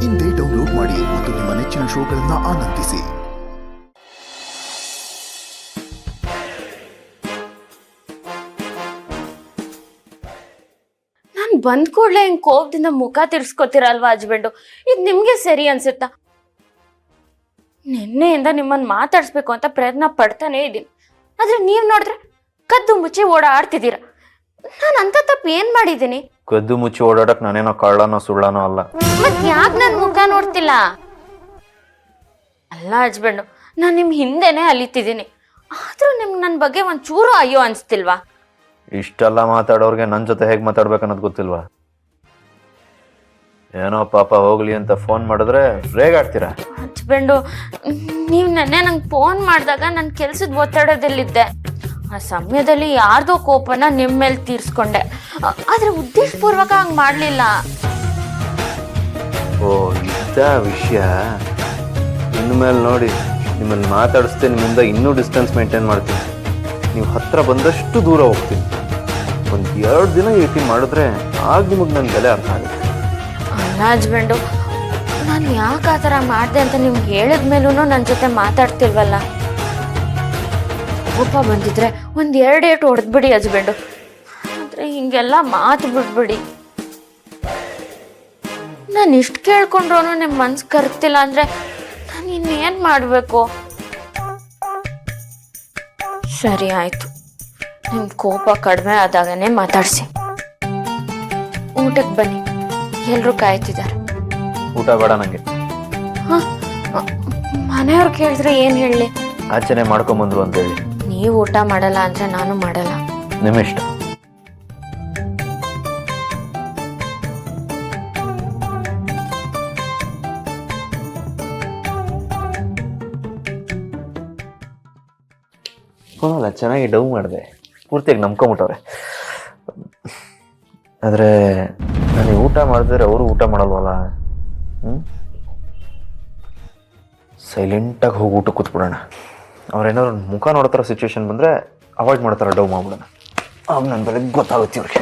ಇಂದೇ ಡೌನ್ಲೋಡ್ ಮಾಡಿ ಮತ್ತು ನಿಮ್ಮ ನೆಚ್ಚಿನ ಶೋಗಳನ್ನು ಆನಂದಿಸಿ. ನಾನು ಬಂದ ಕೂಡಲೇ ಹಿಂಗೆ ಕೋಪದಿಂದ ಮುಖ ತಿರ್ಸ್ಕೊತೀರಲ್ವಾ ಹಸ್ಬೆಂಡು, ಇದು ನಿಮಗೆ ಸರಿ ಅನ್ಸುತ್ತಾ? ನಿನ್ನೆಯಿಂದ ನಿಮ್ಮನ್ನು ಮಾತಾಡಿಸ್ಬೇಕು ಅಂತ ಪ್ರಯತ್ನ ಪಡ್ತಾನೆ ಇದ್ದೀನಿ, ಆದ್ರೆ ನೀವು ನೋಡಿದ್ರೆ ಕದ್ದು ಮುಚ್ಚಿ ಓಡಾಡ್ತಿದ್ದೀರ. ನಾನು ಅಂತ ತಪ್ಪು ಏನ್ ಮಾಡಿದ್ದೀನಿ? ಕದ್ದು ಮುಚ್ಚಿ ಓಡಾಡಕ್ ನಾನೇನೋ ಕಳ್ಳನೋ ಸುಳ್ಳನೋ ಅಲ್ಲ. ಮತ್ ಯಾಕೆ ನನ್ ಮುಖ ನೋಡ್ತಿಲ್ಲ? ಅಲ್ಲ ಹಸ್ಬೆಂಡು, ನಾನು ನಿಮ್ ಹಿಂದೆನೆ ಅಲಿತಿದ್ದೀನಿ, ಆದ್ರೂ ನಿಮ್ಗೆ ನನ್ನ ಬಗ್ಗೆ ಒಂಚೂರು ಅಯ್ಯೋ ಅನ್ಸ್ತಿಲ್ವಾ? ಇಷ್ಟೆಲ್ಲ ಮಾತಾಡೋರ್ಗೆ ನನ್ನ ಜೊತೆ ಹೇಗೆ ಮಾತಾಡ್ಬೇಕನ್ನೋದು ಗೊತ್ತಿಲ್ವಾ? ಏನೋ ಪಾಪ ಹೋಗ್ಲಿ ಅಂತ ಫೋನ್ ಮಾಡಿದ್ರೆ ರೇಗಾಡ್ತೀರಾ. ಹಸ್ಬೆಂಡು, ನೀವು ನೆನ್ನೆ ನಂಗೆ ಫೋನ್ ಮಾಡಿದಾಗ ನನ್ನ ಕೆಲ್ಸದ ಒತ್ತಡದಲ್ಲಿದ್ದೆ. ಆ ಸಮಯದಲ್ಲಿ ಯಾರ್ದೋ ಕೋಪನ ನಿಮ್ಮ ಮೇಲೆ ತೀರ್ಸ್ಕೊಂಡೆ, ಆದ್ರೆ ಉದ್ದೇಶಪೂರ್ವಕ ಹಂಗೆ ಮಾಡಲಿಲ್ಲ. ಓ ಇದ್ದ ವಿಷಯ. ಇನ್ಮೇಲೆ ನೋಡಿ, ನಿಮ್ಮನ್ನು ಮಾತಾಡಿಸ್ತೆ ನಿಮ್ಮಿಂದ ಇನ್ನೂ ಡಿಸ್ಟೆನ್ಸ್ ಮೇಂಟೈನ್ ಮಾಡ್ತೀನಿ. ನೀವು ಹತ್ರ ಬಂದಷ್ಟು ದೂರ ಹೋಗ್ತೀನಿ. ಒಂದು 2 ದಿನ ಈ ರೀತಿ ಮಾಡಿದ್ರೆ ಆಗ ನಿಮಗೆ ನನ್ನ ಬೆಲೆ ಅರ್ಥ ಆಗುತ್ತೆ. ಅಲ್ಲ ಹಸ್ಬೆಂಡು, ನಾನು ಯಾಕೆ ಆ ಥರ ಮಾಡಿದೆ ಅಂತ ನಿಮ್ಗೆ ಹೇಳಿದ ಮೇಲೂ ನನ್ನ ಜೊತೆ ಮಾತಾಡ್ತಿಲ್ವಲ್ಲ? ಕೋಪ ಬಂದಿದ್ರೆ 1-2 ಏಟು ಹೊಡೆದ್ಬಿಡಿ ಹಸ್ಬೆಂಡು, ಆದರೆ ಹಿಂಗೆಲ್ಲ ಮಾತು ಬಿಡ್ಬಿಡಿ. ನಾನು ಇಷ್ಟು ಕೇಳ್ಕೊಂಡ್ರೂ ನಿಮ್ಮ ಮನ್ಸು ಕರ್ತಿಲ್ಲ ಅಂದರೆ ನಾನು ಇನ್ನೇನು ಮಾಡಬೇಕು? ಸರಿ ಆಯಿತು, ನಿಮ್ಮ ಕೋಪ ಕಡಿಮೆ ಆದಾಗನೇ ಮಾತಾಡಿಸಿ. ಊಟಕ್ಕೆ ಬನ್ನಿ, ಎಲ್ಲರೂ ಕಾಯ್ತಿದ್ದಾರೆ. ಊಟ ಬೇಡ ನನಗೆ. ಹಾಂ, ಮನೆಯವ್ರು ಕೇಳಿದ್ರೆ ಏನು ಹೇಳಲಿ? ಆಚೆನೆ ಮಾಡ್ಕೊಂಬಂದ್ರು ಅಂತೇಳಿ. ನೀವು ಊಟ ಮಾಡಲ್ಲ ಅಂದರೆ ನಾನು ಮಾಡಲ್ಲ. ನಿಮ್ಮಿಷ್ಟ. ಅಲ್ಲ, ಚೆನ್ನಾಗಿ ಡೌ ಮಾಡಿದೆ, ಪೂರ್ತಿಯಾಗಿ ನಂಬ್ಕೊಂಬಿಟ್ಟವ್ರೆ. ಆದರೆ ನನಗೆ ಊಟ ಮಾಡಿದ್ರೆ ಅವರು ಊಟ ಮಾಡಲ್ವಲ್ಲ. ಸೈಲೆಂಟಾಗಿ ಹೋಗಿ ಊಟ ಕೂತ್ಬಿಡೋಣ. ಅವ್ರೇನಾದ್ರು ಮುಖ ನೋಡೋ ಥರ ಸಿಚುವೇಶನ್ ಬಂದರೆ ಅವಾಯ್ಡ್ ಮಾಡ್ತಾರೆ, ಡೌ ಮಾಡ್ಬಿಡೋಣ. ಆಗ ನನ್ನ ಬೆಲೆ ಗೊತ್ತಾಗುತ್ತೆ ಅವ್ರಿಗೆ.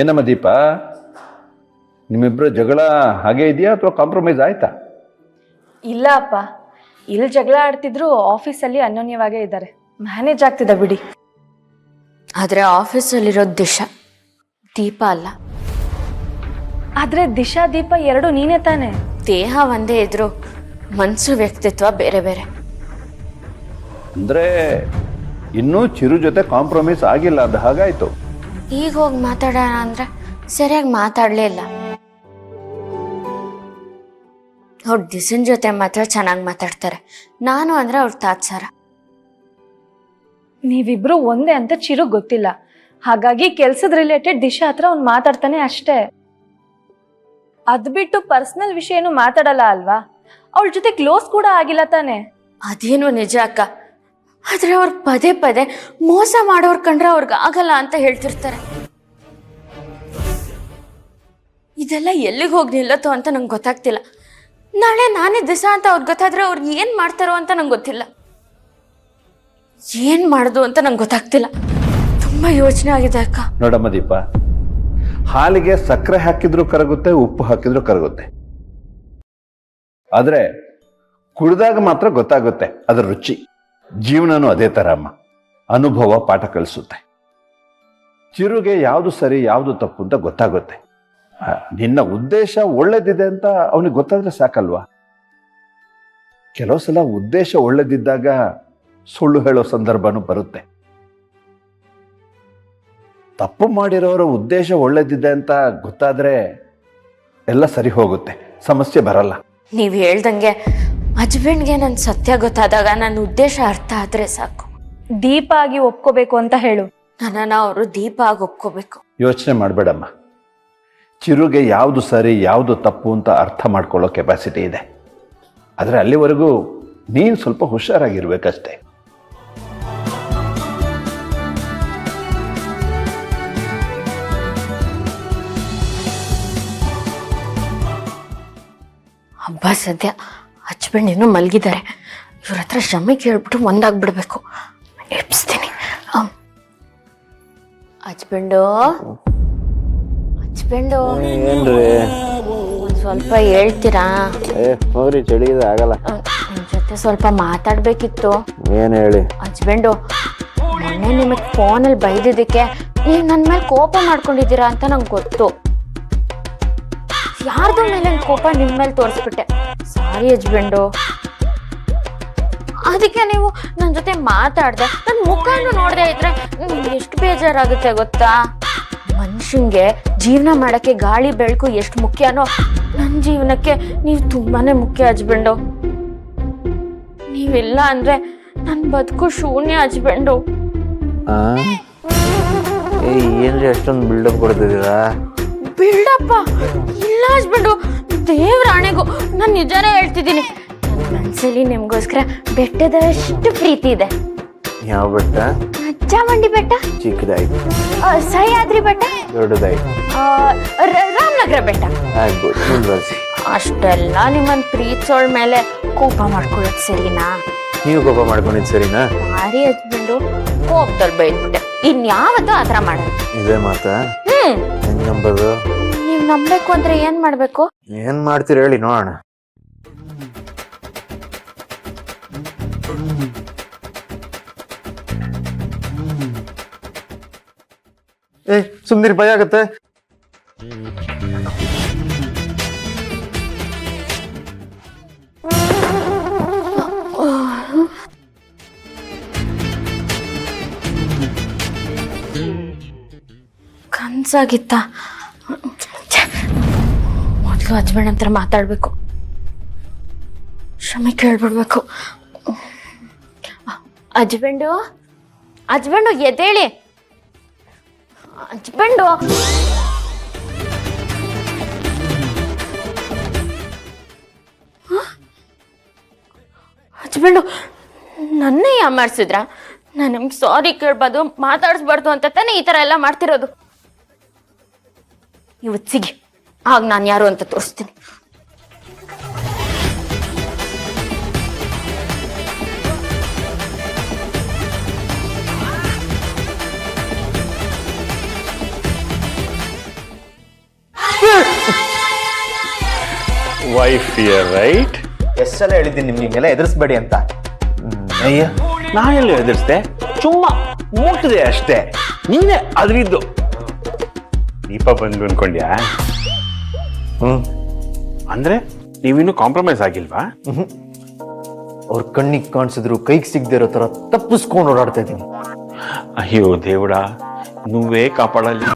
ಏನಮ್ಮ ದೀಪ, ನಿಮ್ಮಿಬ್ಬರ ಜಗಳ ಹಾಗೆ ಇದೆಯಾ ಅಥವಾ ಕಾಂಪ್ರಮೈಸ್ ಆಯ್ತಾ? ಇಲ್ಲ ಅಪ್ಪ, ಇಲ್ಲಿ ಜಗಳ ಆಡ್ತಿದ್ರು ಆಫೀಸಲ್ಲಿ ಅನ್ಯೋನ್ಯವಾಗೇ ಇದ್ದಾರೆ, ಮ್ಯಾನೇಜ್ ಆಗ್ತಿದೆ ಬಿಡಿ. ಆದರೆ ಆಫೀಸಲ್ಲಿರೋದು ದಿಶಾ, ದೀಪ ಅಲ್ಲ. ಆದ್ರೆ ದಿಶಾ ದೀಪ ಎರಡು ನೀನೇ ತಾನೆ. ದೇಹ ಒಂದೇ ಇದ್ರು ಮನಸ್ಸು ವ್ಯಕ್ತಿತ್ವ ಬೇರೆ ಬೇರೆ. ಅಂದ್ರೆ ಇನ್ನೂ ಚಿರು ಜೊತೆ ಕಾಂಪ್ರಮೈಸ್ ಆಗಿಲ್ಲ, ಅದು ಹಾಗಾಯ್ತು. ಈಗ ಹೋಗಿ ಮಾತಾಡೋಣ ಅಂದ್ರೆ ಸರಿಯಾಗಿ ಮಾತಾಡಲೇ ಇಲ್ಲ. ಅವ್ರ ದಿಸನ್ ಜೊತೆ ಮಾತ್ರ ಚೆನ್ನಾಗಿ ಮಾತಾಡ್ತಾರೆ, ನಾನು ಅಂದ್ರೆ ಅವ್ರ ತಾತ್ಸಾರ. ನೀವಿಬ್ರು ಒಂದೇ ಅಂತ ಚಿರು ಗೊತ್ತಿಲ್ಲ, ಹಾಗಾಗಿ ಕೆಲ್ಸದ ರಿಲೇಟೆಡ್ ದಿಶಾ ಹತ್ರ ಅವ್ನು ಮಾತಾಡ್ತಾನೆ ಅಷ್ಟೇ. ಅದ್ ಬಿಟ್ಟು ಪರ್ಸನಲ್ ವಿಷಯ ಏನು ಮಾತಾಡಲ್ಲ ಅಲ್ವಾ? ಅವಳ ಜೊತೆ ಕ್ಲೋಸ್ ಕೂಡ ಆಗಿಲ್ಲ ತಾನೆ. ಅದೇನು ನಿಜ ಅಕ್ಕ, ಆದ್ರೆ ಅವ್ರು ಪದೇ ಪದೇ ಮೋಸ ಮಾಡೋರ್ ಕಂಡ್ರೆ ಅವ್ರಿಗೆ ಆಗಲ್ಲ ಅಂತ ಹೇಳ್ತಿರ್ತಾರೆ. ಇದೆಲ್ಲ ಎಲ್ಲಿಗೆ ಹೋಗಿ ನಿಲ್ಲತ್ತೋ ಅಂತ ನಂಗೆ ಗೊತ್ತಾಗ್ತಿಲ್ಲ. ನಾಳೆ ನಾನೇ ದಿಶಾ ಅಂತ ಅವ್ರಿಗೆ ಗೊತ್ತಾದ್ರೆ ಅವ್ರು ಏನ್ ಮಾಡ್ತಾರೋ ಅಂತ ನಂಗೆ ಗೊತ್ತಿಲ್ಲ. ಏನ್ ಮಾಡುದು ಅಂತ ನಂಗೆ ಗೊತ್ತಾಗ್ತಿಲ್ಲ. ತುಂಬಾ ಯೋಚನೆ ಆಗಿದೆ ಅಕ್ಕ. ನೋಡಮ್ಮ ದೀಪ, ಹಾಲಿಗೆ ಸಕ್ಕರೆ ಹಾಕಿದ್ರು ಕರಗುತ್ತೆ, ಉಪ್ಪು ಹಾಕಿದ್ರು ಕರಗುತ್ತೆ. ಆದ್ರೆ ಕುಡಿದಾಗ ಮಾತ್ರ ಗೊತ್ತಾಗುತ್ತೆ ಅದರ ರುಚಿ. ಜೀವನನೂ ಅದೇ ತರ ಅಮ್ಮ, ಅನುಭವ ಪಾಠ ಕಲಿಸುತ್ತೆ. ಚಿರುಗೆ ಯಾವುದು ಸರಿ ಯಾವುದು ತಪ್ಪು ಅಂತ ಗೊತ್ತಾಗುತ್ತೆ. ನಿನ್ನ ಉದ್ದೇಶ ಒಳ್ಳೇದಿದೆ ಅಂತ ಅವನಿಗೆ ಗೊತ್ತಾದ್ರೆ ಸಾಕಲ್ವಾ? ಕೆಲವು ಸಲ ಉದ್ದೇಶ ಒಳ್ಳೇದಿದ್ದಾಗ ಸುಳ್ಳು ಹೇಳೋ ಸಂದರ್ಭನೂ ಬರುತ್ತೆ. ತಪ್ಪು ಮಾಡಿರೋರ ಉದ್ದೇಶ ಒಳ್ಳೇದಿದೆ ಅಂತ ಗೊತ್ತಾದ್ರೆ ಎಲ್ಲ ಸರಿ ಹೋಗುತ್ತೆ, ಸಮಸ್ಯೆ ಬರಲ್ಲ. ನೀವು ಹೇಳ್ದಂಗೆ ಹಸ್ಬೆಂಡ್ಗೆ ನನ್ನ ಸತ್ಯ ಗೊತ್ತಾದಾಗ ನನ್ನ ಉದ್ದೇಶ ಅರ್ಥ ಆದ್ರೆ ಸಾಕು. ದೀಪ ಆಗಿ ಒಪ್ಕೋಬೇಕು ಅಂತ ಹೇಳು. ನನ್ನನ್ನು ಅವರು ದೀಪ ಆಗಿ ಒಪ್ಕೋಬೇಕು. ಯೋಚನೆ ಮಾಡಬೇಡಮ್ಮ. ಚಿರುಗೆ ಯಾವುದು ಸರಿ ಯಾವುದು ತಪ್ಪು ಅಂತ ಅರ್ಥ ಮಾಡ್ಕೊಳ್ಳೋ ಕೆಪಾಸಿಟಿ ಇದೆ. ಆದರೆ ಅಲ್ಲಿವರೆಗೂ ನೀನು ಸ್ವಲ್ಪ ಹುಷಾರಾಗಿರ್ಬೇಕಷ್ಟೇ. ಹಬ್ಬ ಸದ್ಯ ಹಚ್ಬೆಂಡ್ ಇನ್ನೂ ಮಲಗಿದ್ದಾರೆ. ಇವ್ರ ಹತ್ರ ಶ್ರಮೆ ಕೇಳ್ಬಿಟ್ಟು ಒಂದಾಗ್ಬಿಡ್ಬೇಕು. ಎಬ್ಸ್ತೀನಿ. ಹಚ್ಬಂಡು ಏನ್ರಿ ಒಂದ್ ಸ್ವಲ್ಪ ಹೇಳ್ತೀರಾ? ಹೋಗ್ರಿ, ಚಳಿ ಇದೆ, ಆಗಲ್ಲ. ನಿಮ್ ಜೊತೆ ಸ್ವಲ್ಪ ಮಾತಾಡ್ಬೇಕಿತ್ತು. ಏನ್ ಹೇಳಿ? ಹಚ್ಬಂಡು, ಮೊನ್ನೆ ನಿಮಗ್ ಫೋನಲ್ಲಿ ಬೈದಿದ್ದಕ್ಕೆ ನೀವ್ ನನ್ ಮೇಲೆ ಕೋಪ ಮಾಡ್ಕೊಂಡಿದ್ದೀರಾ ಅಂತ ನಂಗೆ ಗೊತ್ತು. ಯಾರ್ದು ಮೇಲೆ ಕೋಪ ನಿಮ್ ಮೇಲೆ ತೋರಿಸ್ಬಿಟ್ಟೆ. ಸಾರಿ ಹಚ್ಬಂಡು. ಅದಕ್ಕೆ ನೀವು ನನ್ನ ಜೊತೆ ಮಾತಾಡ್ದೆ, ನನ್ನ ಮುಖನೂ ನೋಡದೆ ಇದ್ರೆ ಎಷ್ಟು ಬೇಜಾರಾಗುತ್ತೆ ಗೊತ್ತಾ? ಮನುಷ್ಯಂಗೆ ಜೀವನ ಮಾಡಕ್ಕೆ ಗಾಳಿ ಬೆಳಕು ಎಷ್ಟು ಮುಖ್ಯನೋ ನನ್ನ ಜೀವನಕ್ಕೆ ನೀವು ತುಂಬಾನೇ ಮುಖ್ಯ ಹಚ್ಬಂಡು. ನೀವಿಲ್ಲ ಅಂದ್ರೆ ನನ್ನ ಬದುಕು ಶೂನ್ಯ ಹಚ್ಬಂಡು. ಏನ್ರಿ ಅಷ್ಟೊಂದು ಬಿಲ್ಡಪ್ ಕೊಡ್ತಿದ್ದೀರಾ? ಬಿಲ್ಡಪ್ಪ ಇಲ್ಲ ಹಚ್ಬಂಡು, ದೇವ್ರ ಆಣೆಗೂ ನಾನು ನಿಜಾನೇ ಹೇಳ್ತಿದ್ದೀನಿ. ನನ್ನ ಮನಸ್ಸಲ್ಲಿ ನಿಮ್ಗೋಸ್ಕರ ಬೆಟ್ಟದಷ್ಟು ಪ್ರೀತಿ ಇದೆ. ಯಾವ ಬೆಟ್ಟ? ಚಾಮುಂಡಿ ಬೆಟ್ಟ, ಚಿಕ್ಕದಾಯ್ತು. ಸಹ್ಯಾದ್ರಿ ಬೆಟ್ಟ, ದೊಡ್ಡದಾಯ್ತು. ರಾಮನಗರ ಬೆಟ್ಟ. ಆಗ್ಬೋದು, ಮುಂದುವರಿಸಿ. ಅಷ್ಟೆಲ್ಲ ನಿಮ್ಮನ್ನ ಪ್ರೀತಿಸೋಳ್ ಮೇಲೆ ಕೋಪ ಮಾಡ್ಕೊಳ್ಳೋದು ಸರಿನಾ? ನೀವು ಕೋಪ ಮಾಡ್ಕೊಂಡಿದ್ ಸರಿನಾ? ಭಾರಿ ಹಚ್ಬಂಡು, ಕೋಪದಲ್ಲಿ ಬೈದ್ಬಿಟ್ಟೆ. ಇನ್ಯಾವತ್ತೂ ಆತರ ಮಾಡೋದು. ಇದೇ ಮಾತಾ? ಹೆಂಗ್ ನಂಬೋದು? ನೀವ್ ನಂಬೇಕು ಅಂದ್ರೆ ಏನ್ ಮಾಡ್ಬೇಕು? ಏನ್ ಮಾಡ್ತೀರಿ ಹೇಳಿ ನೋಡೋಣ. ಸುಮ್ನಿರಿ, ಭಯ ಆಗತ್ತೆ. ಕನ್ಸಾಗಿತ್ತ? ಮೊದಲು ಹಚ್ಬಂಡ್ ಹತ್ರ ಮಾತಾಡ್ಬೇಕು, ಕ್ಷಮೆ ಕೇಳ್ಬಿಡ್ಬೇಕು. ಹಚ್ಬಂಡು ಎದ್ದೇಳಿ. ಹಚ್ಬಂಡು, ಹಚ್ಬಂಡು ನನ್ನೇ ಯಾಮಾರ್ಸಿದ್ರ? ನಾನು ನಿಮ್ಗೆ ಸಾರಿ ಕೇಳ್ಬಾರ್ದು, ಮಾತಾಡಿಸ್ಬಾರ್ದು ಅಂತ ತಾನೇ ಈ ಥರ ಎಲ್ಲ ಮಾಡ್ತಿರೋದು. ಇವತ್ತು ಸಿಗಿ, ಆಗ ನಾನು ಯಾರು ಅಂತ ತೋರಿಸ್ತೀನಿ. Wife here, right? ಎಷ್ಟೆಲ್ಲ ಹೇಳಿದ್ದೀನಿ ನಿಮ್ಗೆ ಹಿಂಗೆಲ್ಲ ಎದುರಿಸ್ಬೇಡಿ ಅಂತ. ಅಯ್ಯ, ನಾನೆಲ್ಲ ಎದುರಿಸ್ದೆ, ಸುಮ್ಮ ಮುಟ್ಟಿದೆ ಅಷ್ಟೇ. ನೀನೆ ಅದ್ರಿದ್ದು ದೀಪ ಬಂದು ಅನ್ಕೊಂಡ್ಯಾ? ಅಂದ್ರೆ ನೀವಿನ್ನೂ ಕಾಂಪ್ರಮೈಸ್ ಆಗಿಲ್ವಾ? ಅವ್ರ ಕಣ್ಣಿಗೆ ಕಾಣಿಸಿದ್ರು ಕೈಗೆ ಸಿಗದೆ ಇರೋ ತರ ತಪ್ಪಿಸ್ಕೊಂಡು ಓಡಾಡ್ತಾ ಇದ್ದೀನಿ. ಅಯ್ಯೋ ದೇವಡ, నువ్వే ಕಾಪಾಡಲಿ.